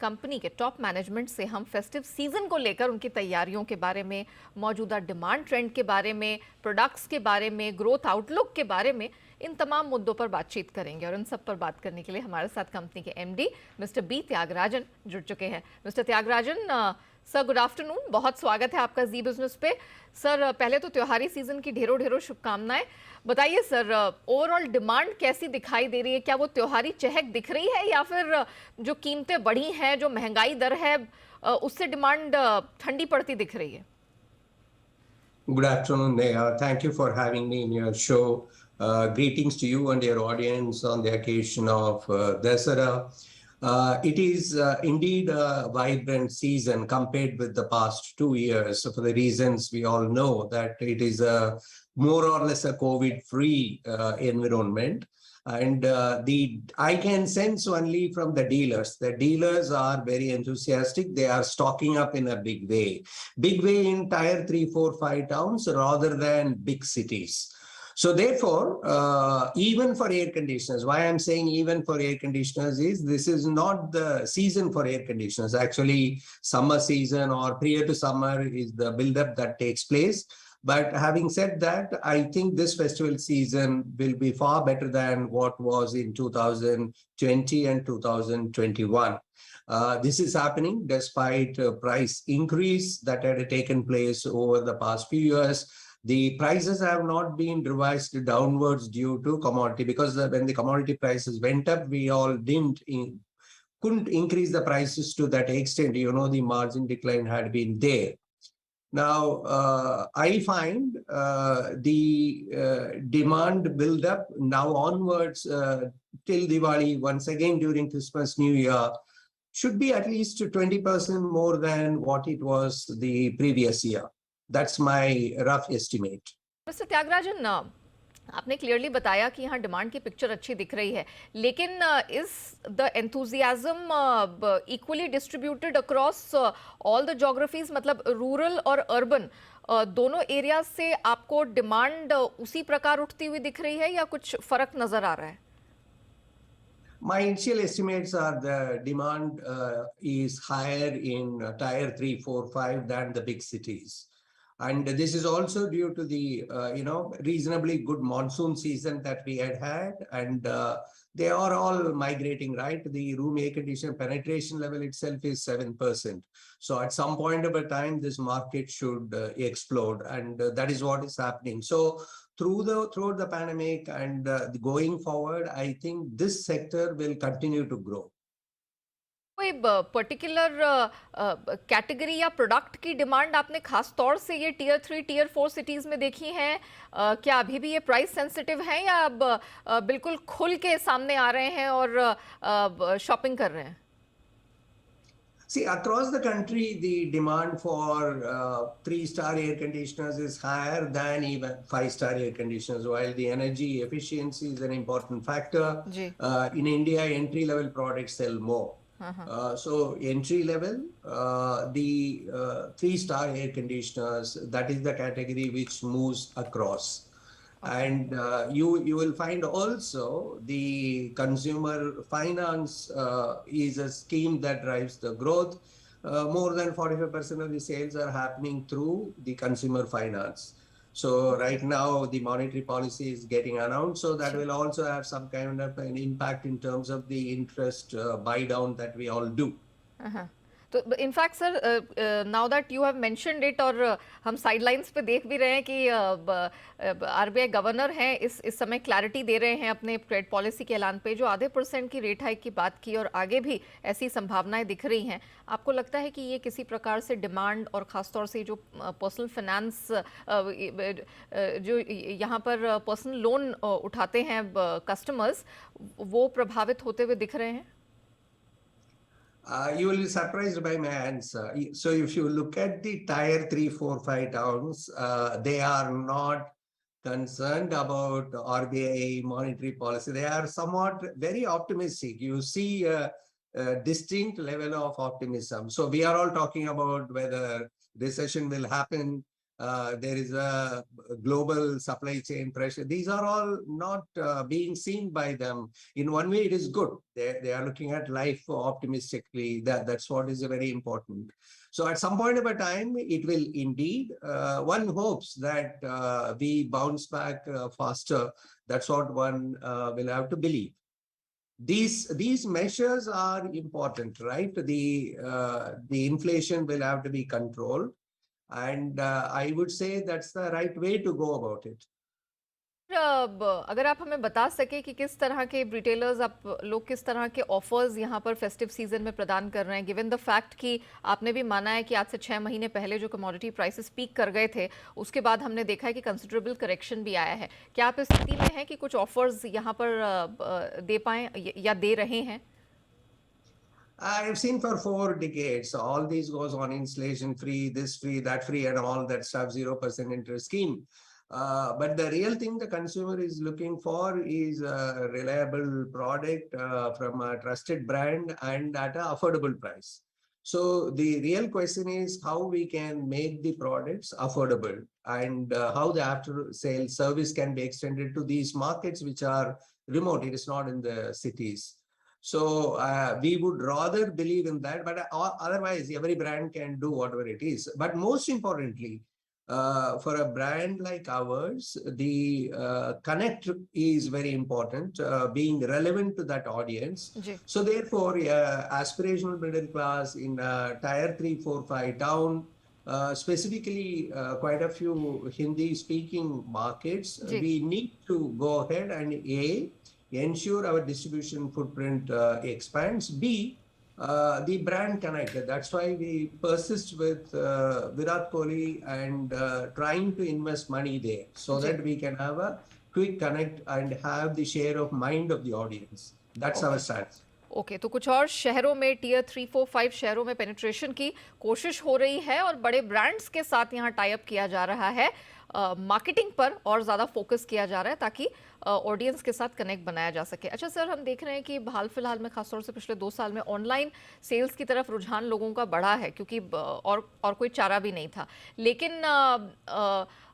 Company के top management से हम फेस्टिव सीजन को लेकर उनकी तैयारियों के बारे में, मौजूदा डिमांड ट्रेंड के बारे में, प्रोडक्ट्स के बारे में, ग्रोथ आउटलुक के बारे में, इन तमाम मुद्दों पर बातचीत करेंगे। और इन सब पर बात करने के लिए हमारे साथ कंपनी के एमडी मिस्टर बी त्यागराजन जुड़ चुके हैं। Mister Thyagarajan sir, good afternoon, बहुत स्वागत है आपका जी बिजनेस पे। सर, पहले तो त्योहारी सीजन की ढेरों ढेरों शुभकामनाएं। बताइए सर, ओवरऑल डिमांड कैसी दिखाई दे रही है? क्या वो त्योहारी चहक दिख रही है या फिर जो कीमतें बढ़ी हैं, जो महंगाई दर है, उससे डिमांड ठंडी पड़ती दिख रही है? Good afternoon, Neha. Thank you for having me in your show. Greetings to you and your audience on the occasion of Dasara. It is indeed a vibrant season compared with the past 2 years. So for the reasons we all know that it is a more or less a COVID-free environment. And I can sense only from the dealers. The dealers are very enthusiastic. They are stocking up in a big way in tier 3, 4, 5 towns rather than big cities. So therefore, even for air conditioners, why I'm saying even for air conditioners is this is not the season for air conditioners. Actually, summer season or prior to summer is the buildup that takes place. But having said that, I think this festival season will be far better than what was in 2020 and 2021. This is happening despite price increase that had taken place over the past few years. The prices have not been revised downwards due to commodity, because when the commodity prices went up, we all couldn't increase the prices to that extent. You know, the margin decline had been there. Now, I find the demand build up now onwards till Diwali, once again during Christmas, New Year, should be at least 20% more than what it was the previous year. That's my rough estimate. Mister Thyagarajan, आपने clearly बताया कि यहाँ demand की picture अच्छी दिख रही है, लेकिन is the enthusiasm equally distributed across all the geographies? मतलब रूरल और अर्बन दोनों एरिया से आपको डिमांड उसी प्रकार उठती हुई दिख रही है या कुछ फर्क नजर आ रहा है? My initial estimates are the demand is higher in tier 3, 4, 5 than the big cities. And this is also due to the, reasonably good monsoon season that we had. And they are all migrating, right? The room air conditioner penetration level itself is 7%. So at some point of a time, this market should explode. And that is what is happening. So throughout the pandemic and going forward, I think this sector will continue to grow. कोई particular category या product की demand आपने खास तौर से ये tier 3, tier 4 cities में देखी है? क्या अभी भी ये प्राइस सेंसिटिव हैं या अब बिल्कुल खुल के सामने आ रहे हैं और शॉपिंग कर रहे हैं? See, across the country, the demand for 3-star air conditioners is higher than even 5-star air conditioners, while the energy efficiency is an important factor. In India, entry-level products sell more. So entry level, the 3-star air conditioners, that is the category which moves across. And you will find also the consumer finance is a scheme that drives the growth. More than 45% of the sales are happening through the consumer finance. So right now the monetary policy is getting announced, so that will also have some kind of an impact in terms of the interest buy down that we all do. तो in fact sir, now that you have mentioned it, और हम sidelines पे देख भी रहे हैं कि RBI governor हैं इस समय क्लैरिटी दे रहे हैं अपने क्रेडिट पॉलिसी के ऐलान पे, जो आधे % की रेट हाइक की बात की और आगे भी ऐसी संभावनाएं दिख रही हैं। आपको लगता है कि ये किसी प्रकार से डिमांड और ख़ासतौर से जो पर्सनल फाइनेंस, जो यहाँ पर पर्सनल लोन उठाते हैं कस्टमर्स, वो प्रभावित होते हुए दिख रहे हैं? You will be surprised by my answer. So if you look at the tier 3, 4, 5 towns, they are not concerned about RBI monetary policy. They are somewhat very optimistic. You see a distinct level of optimism. So we are all talking about whether recession will happen. there is a global supply chain pressure. These are all not being seen by them. In one way, it is good. They are looking at life optimistically. That's what is very important. So at some point of a time, it will indeed, one hopes that we bounce back faster. That's what one will have to believe. These measures are important, right? The inflation will have to be controlled. And I would say that's the right way to go about it. अगर आप हमें बता सके कि किस तरह के retailers आप लोग किस तरह के ऑफर्स यहाँ पर फेस्टिव सीजन में प्रदान कर रहे हैं, गिवन द फैक्ट कि आपने भी माना है कि आज से 6 महीने पहले जो कमोडिटी प्राइसेस पीक कर गए थे उसके बाद हमने देखा है कि कंसिडरेबल करेक्शन भी आया है। क्या आप इस स्थिति में हैं कि कुछ ऑफर्स यहाँ पर दे पाएं या दे रहे हैं? I have seen for 4 decades, all these goes on inflation free, this free, that free, and all that stuff, 0% interest scheme. But the real thing the consumer is looking for is a reliable product from a trusted brand and at an affordable price. So the real question is how we can make the products affordable and how the after sale service can be extended to these markets which are remote. It is not in the cities. So we would rather believe in that, but otherwise every brand can do whatever it is. But most importantly, for a brand like ours, the connect is very important, being relevant to that audience. So therefore, aspirational middle class in tier 3, 4, 5 town, specifically quite a few Hindi speaking markets, we need to go ahead and ensure our distribution footprint expands. B, the brand connected. That's why we persist with Virat Kohli and trying to invest money there so that we can have a quick connect and have the share of mind of the audience. That's our strategy. Okay तो कुछ और शहरों में tier 3, 4, 5 शहरों में penetration की कोशिश हो रही है और बड़े ब्रांड्स के साथ यहाँ टाई अप किया जा रहा है, मार्केटिंग पर और ज़्यादा फोकस किया जा रहा है ताकि ऑडियंस के साथ कनेक्ट बनाया जा सके। अच्छा सर, हम देख रहे हैं कि हाल फिलहाल में खासतौर से पिछले 2 साल में ऑनलाइन सेल्स की तरफ रुझान लोगों का बढ़ा है क्योंकि और कोई चारा भी नहीं था, लेकिन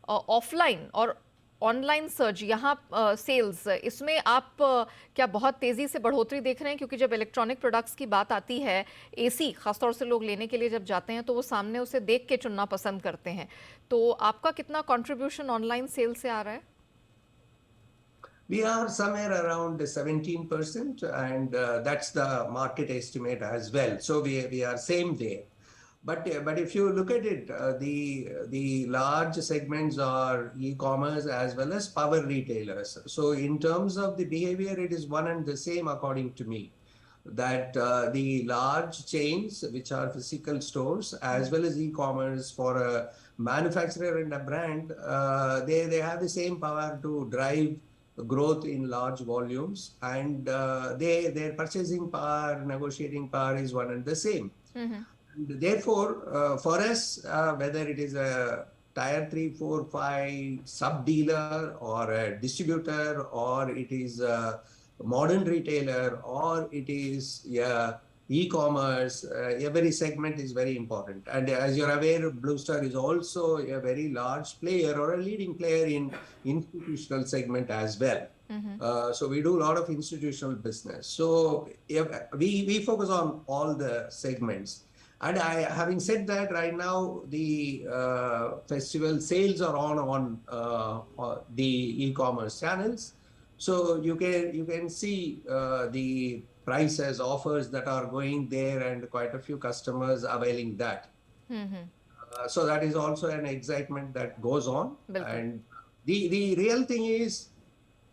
ऑफलाइन और ऑनलाइन सर्च यहाँ सेल्स, इसमें आप क्या बहुत तेज़ी से बढ़ोतरी देख रहे हैं? क्योंकि जब इलेक्ट्रॉनिक प्रोडक्ट्स की बात आती है, एसी खासतौर से लोग लेने के लिए जब जाते हैं तो वो सामने उसे देख के चुनना पसंद करते हैं, तो आपका कितना कंट्रीब्यूशन ऑनलाइन सेल से आ रहा है? We are somewhere around 17% and that's the market estimate as well. So we are same there. But if you look at it, the large segments are e-commerce as well as power retailers. So in terms of the behavior, it is one and the same according to me. That the large chains, which are physical stores, as well as e-commerce for a manufacturer and a brand, they have the same power to drive growth in large volumes, and their purchasing power, negotiating power is one and the same. Therefore, for us, whether it is a tier 3, 4, 5 sub-dealer or a distributor, or it is a modern retailer, or it is e-commerce, every segment is very important. And as you're aware, Blue Star is also a very large player or a leading player in institutional segment as well. So we do a lot of institutional business. So we focus on all the segments. And having said that, right now the festival sales are on the e-commerce channels. So you can see the prices, offers that are going there, and quite a few customers availing that. So that is also an excitement that goes on. And the real thing is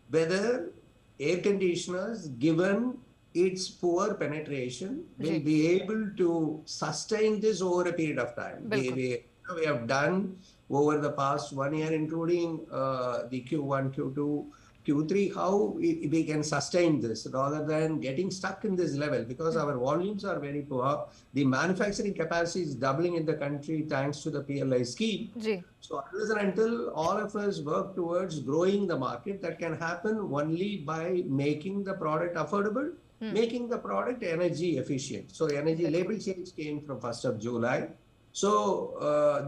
whether air conditioners, given its poor penetration, will be able to sustain this over a period of time. We have done over the past 1 year, including the Q1, Q2, Q3, how we can sustain this rather than getting stuck in this level, because our volumes are very poor. The manufacturing capacity is doubling in the country thanks to the PLI scheme. So unless and until all of us work towards growing the market, that can happen only by making the product affordable, making the product energy efficient. So energy label change came from 1st of July. So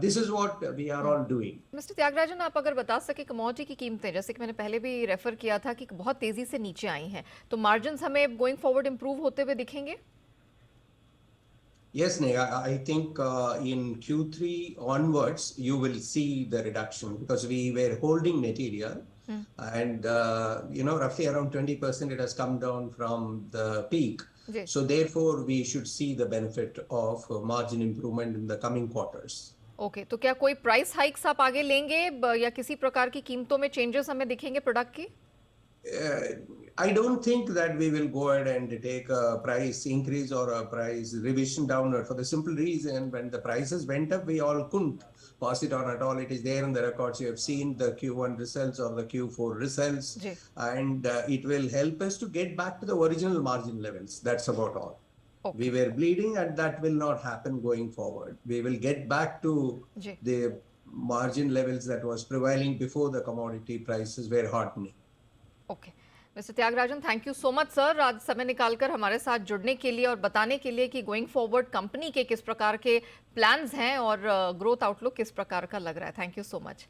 this is what we are all doing. Mister Thyagarajan, आप अगर बता सके commodity की कीमतें, जैसे कि मैंने पहले भी रेफर किया था कि बहुत तेजी से नीचे आई हैं, तो मार्जिन्स हमें गोइंग फॉरवर्ड इंप्रूव होते हुए दिखेंगे? Yes, Neha, I think in Q3 onwards, you will see the reduction because we were holding material and, roughly around 20% it has come down from the peak. So therefore, we should see the benefit of margin improvement in the coming quarters. Okay, तो क्या कोई price hikes आप आगे लेंगे या किसी प्रकार की कीमतों में चेंजेस हमें दिखेंगे प्रोडक्ट की? I don't think that we will go ahead and take a price increase or a price revision downward for the simple reason when the prices went up, we all couldn't pass it on at all. It is there in the records. You have seen the Q1 results or the Q4 results, and it will help us to get back to the original margin levels. That's about all. Okay. We were bleeding, and that will not happen going forward. We will get back to the margin levels that was prevailing before the commodity prices were hardening. Okay, Mister Thyagarajan, thank you so much sir, आज समय निकालकर हमारे साथ जुड़ने के लिए और बताने के लिए कि गोइंग फॉरवर्ड कंपनी के किस प्रकार के प्लान्स हैं और ग्रोथ आउटलुक किस प्रकार का लग रहा है। Thank you so much.